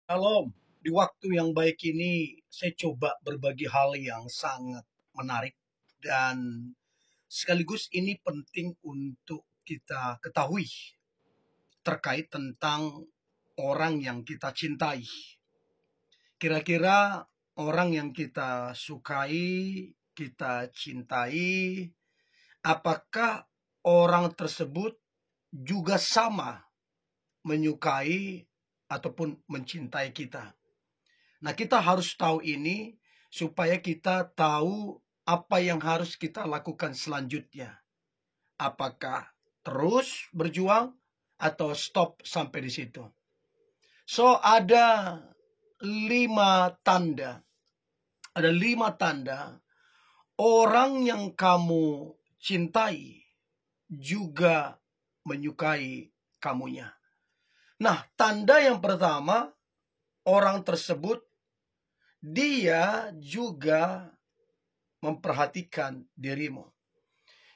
Shalom, di waktu yang baik ini saya coba berbagi hal yang sangat menarik dan sekaligus ini penting untuk kita ketahui terkait tentang orang yang kita cintai. Kira-kira orang yang kita sukai, kita cintai, apakah orang tersebut juga sama menyukai ataupun mencintai kita? Nah, kita harus tahu ini supaya kita tahu apa yang harus kita lakukan selanjutnya. Apakah terus berjuang atau stop sampai di situ? So, ada 5 tanda. Ada 5 tanda orang yang kamu cintai juga menyukai kamunya. Nah, tanda yang pertama, orang tersebut dia juga memperhatikan dirimu.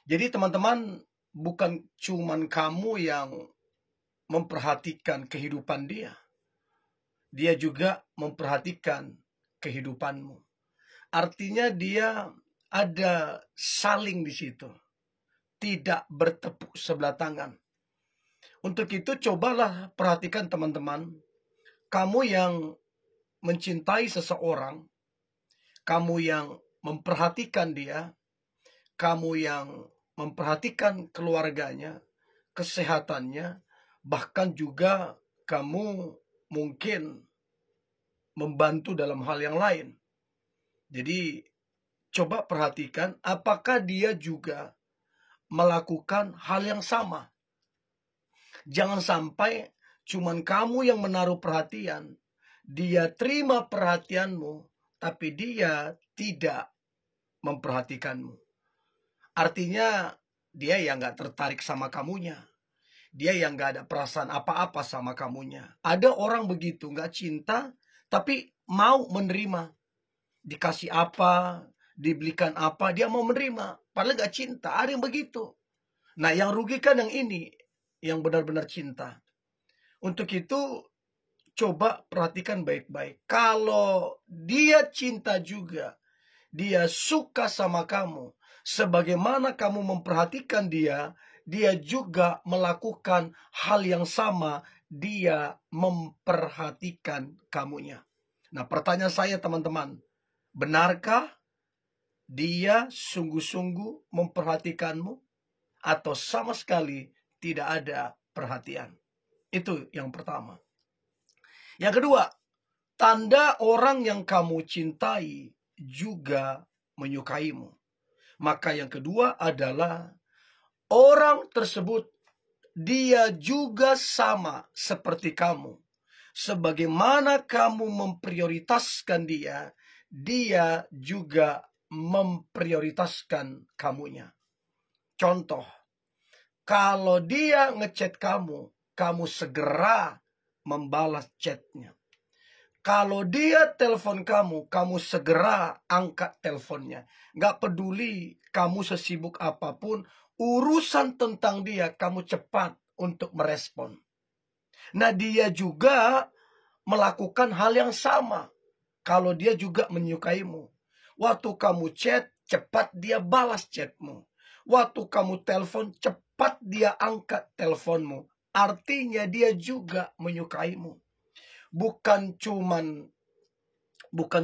Jadi teman-teman, bukan cuman kamu yang memperhatikan kehidupan dia. Dia juga memperhatikan kehidupanmu. Artinya dia ada saling di situ. Tidak bertepuk sebelah tangan. Untuk itu cobalah perhatikan teman-teman. Kamu yang mencintai seseorang, kamu yang memperhatikan dia, kamu yang memperhatikan keluarganya, kesehatannya, bahkan juga kamu mungkin membantu dalam hal yang lain. Jadi coba perhatikan apakah dia juga melakukan hal yang sama. Jangan sampai cuman kamu yang menaruh perhatian, dia terima perhatianmu, tapi dia tidak memperhatikanmu. Artinya dia yang gak tertarik sama kamunya. Dia yang gak ada perasaan apa-apa sama kamunya. Ada orang begitu, gak cinta, tapi mau menerima. Dikasih apa, dibelikan apa, dia mau menerima. Padahal gak cinta, ada yang begitu. Nah, yang rugikan yang ini, yang benar-benar cinta. Untuk itu, coba perhatikan baik-baik. Kalau dia cinta juga, dia suka sama kamu, sebagaimana kamu memperhatikan dia, dia juga melakukan hal yang sama, dia memperhatikan kamunya. Nah, pertanyaan saya teman-teman, benarkah dia sungguh-sungguh memperhatikanmu atau sama sekali tidak ada perhatian? Itu yang pertama. Yang kedua, tanda orang yang kamu cintai juga menyukaimu. Maka yang kedua adalah orang tersebut dia juga sama seperti kamu. Sebagaimana kamu memprioritaskan dia, dia juga memprioritaskan kamunya. Contoh, kalau dia ngechat kamu, kamu segera membalas chatnya. Kalau dia telepon kamu, kamu segera angkat teleponnya. Gak peduli kamu sesibuk apapun, urusan tentang dia kamu cepat untuk merespon. Nah, dia juga melakukan hal yang sama. Kalau dia juga menyukaimu, waktu kamu chat, cepat dia balas chatmu. Waktu kamu telepon, cepat dia angkat teleponmu. Artinya dia juga menyukaimu. Bukan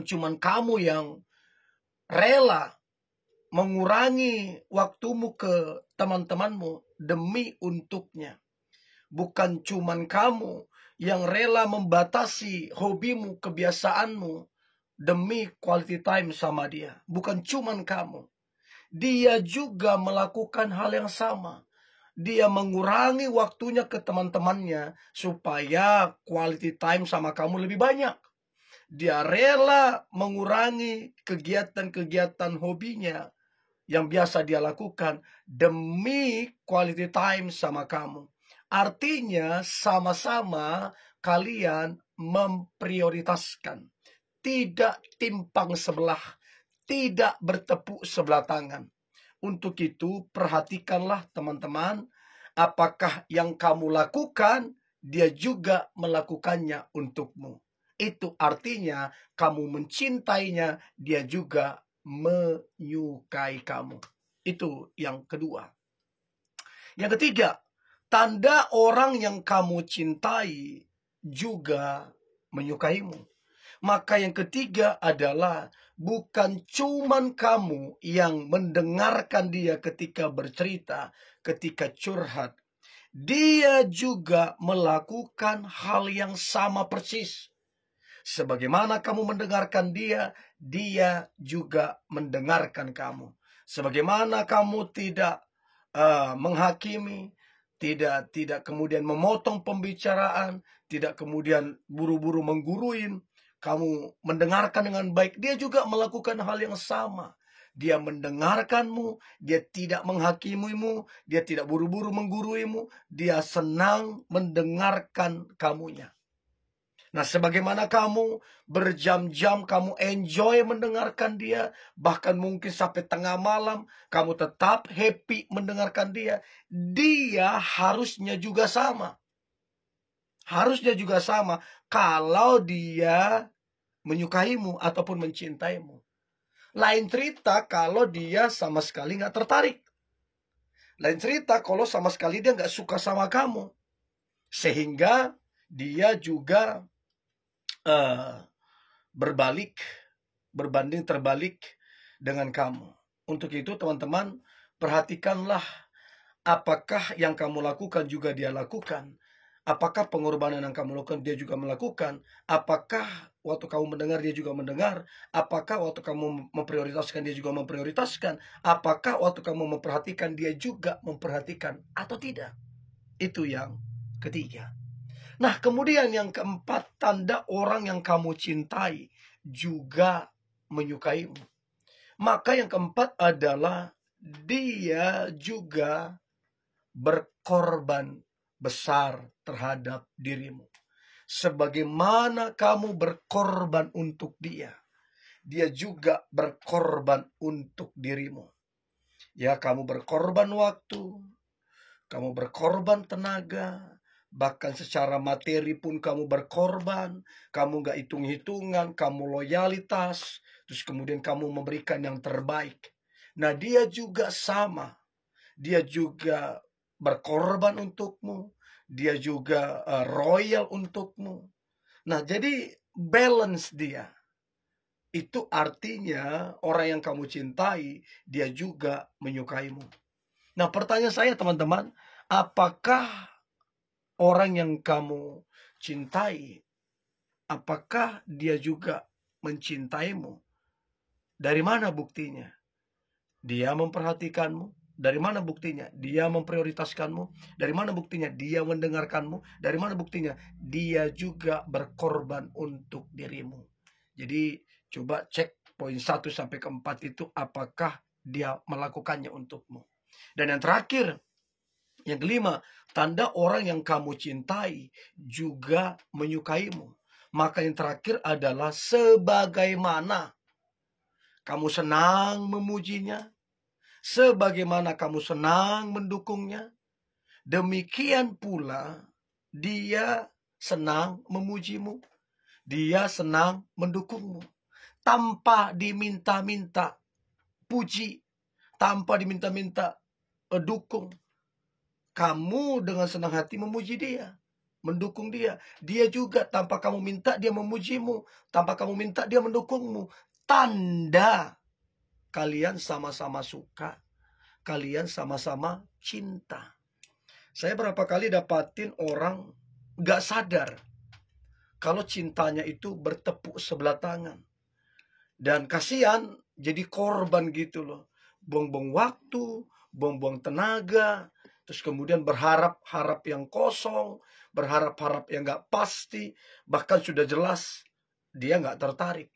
cuman kamu yang rela mengurangi waktumu ke teman-temanmu demi untuknya. Bukan cuman kamu yang rela membatasi hobimu, kebiasaanmu demi quality time sama dia. Bukan cuman kamu. Dia juga melakukan hal yang sama. Dia mengurangi waktunya ke teman-temannya supaya quality time sama kamu lebih banyak. Dia rela mengurangi kegiatan-kegiatan hobinya yang biasa dia lakukan demi quality time sama kamu. Artinya sama-sama kalian memprioritaskan. Tidak timpang sebelah, tidak bertepuk sebelah tangan. Untuk itu perhatikanlah teman-teman, apakah yang kamu lakukan dia juga melakukannya untukmu. artinya kamu mencintainya, dia juga menyukai kamu. Itu yang kedua. Yang ketiga, tanda orang yang kamu cintai juga menyukaimu. Maka yang ketiga adalah bukan cuman kamu yang mendengarkan dia ketika bercerita, ketika curhat. Dia juga melakukan hal yang sama persis. Sebagaimana kamu mendengarkan dia, dia juga mendengarkan kamu. Sebagaimana kamu tidak menghakimi, tidak kemudian memotong pembicaraan, tidak kemudian buru-buru mengguruin, kamu mendengarkan dengan baik, dia juga melakukan hal yang sama. Dia mendengarkanmu, dia tidak menghakimimu, dia tidak buru-buru mengguruimu, dia senang mendengarkan kamunya. Nah, sebagaimana kamu berjam-jam kamu enjoy mendengarkan dia, bahkan mungkin sampai tengah malam kamu tetap happy mendengarkan dia, dia harusnya juga sama. Harusnya juga sama kalau dia menyukaimu ataupun mencintaimu. Lain cerita kalau dia sama sekali nggak tertarik. Lain cerita kalau sama sekali dia nggak suka sama kamu. Sehingga dia juga berbanding terbalik dengan kamu. Untuk itu teman-teman, perhatikanlah apakah yang kamu lakukan juga dia lakukan. Apakah pengorbanan yang kamu lakukan dia juga melakukan? Apakah waktu kamu mendengar dia juga mendengar? Apakah waktu kamu memprioritaskan dia juga memprioritaskan? Apakah waktu kamu memperhatikan dia juga memperhatikan atau tidak? Itu yang ketiga. Nah, kemudian yang keempat, tanda orang yang kamu cintai juga menyukaimu. Maka yang keempat adalah dia juga berkorban besar terhadap dirimu. Sebagaimana kamu berkorban untuk dia, dia juga berkorban untuk dirimu. Ya, kamu berkorban waktu, kamu berkorban tenaga, bahkan secara materi pun kamu berkorban, kamu gak hitung-hitungan, kamu loyalitas, terus kemudian kamu memberikan yang terbaik. Nah, dia juga sama, dia juga berkorban untukmu, dia juga royal untukmu. Nah, jadi balance dia. Itu artinya orang yang kamu cintai, dia juga menyukaimu. Nah, pertanyaan saya teman-teman, apakah orang yang kamu cintai, apakah dia juga mencintaimu? Dari mana buktinya? Dia memperhatikanmu. Dari mana buktinya? Dia memprioritaskanmu. Dari mana buktinya? Dia mendengarkanmu. Dari mana buktinya? Dia juga berkorban untuk dirimu. Jadi coba cek poin 1 sampai ke 4 itu apakah dia melakukannya untukmu. Dan yang terakhir, yang kelima, tanda orang yang kamu cintai juga menyukaimu. Maka yang terakhir adalah sebagaimana kamu senang memujinya, sebagaimana kamu senang mendukungnya, demikian pula dia senang memujimu, dia senang mendukungmu. Tanpa diminta-minta puji, tanpa diminta-minta dukung, kamu dengan senang hati memuji dia, mendukung dia. Dia juga tanpa kamu minta dia memujimu, tanpa kamu minta dia mendukungmu. Tanda kalian sama-sama suka, kalian sama-sama cinta. Saya berapa kali dapatin orang gak sadar kalau cintanya itu bertepuk sebelah tangan. Dan kasihan jadi korban gitu loh. Buang-buang waktu, buang-buang tenaga, terus kemudian berharap-harap yang kosong, berharap-harap yang gak pasti, bahkan sudah jelas dia gak tertarik.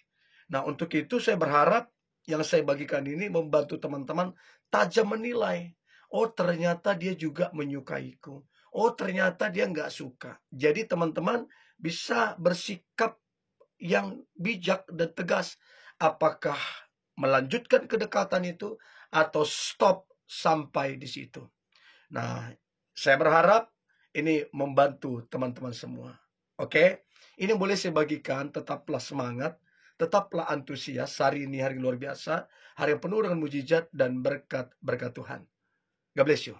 Nah, untuk itu saya berharap yang saya bagikan ini membantu teman-teman tajam menilai. Oh, ternyata dia juga menyukaiku. Oh, ternyata dia nggak suka. Jadi teman-teman bisa bersikap yang bijak dan tegas. Apakah melanjutkan kedekatan itu atau stop sampai di situ. Nah, saya berharap ini membantu teman-teman semua. Oke? Ini yang boleh saya bagikan. Tetaplah semangat, tetaplah antusias. Hari ini hari luar biasa, hari yang penuh dengan mujizat dan berkat-berkat Tuhan. God bless you.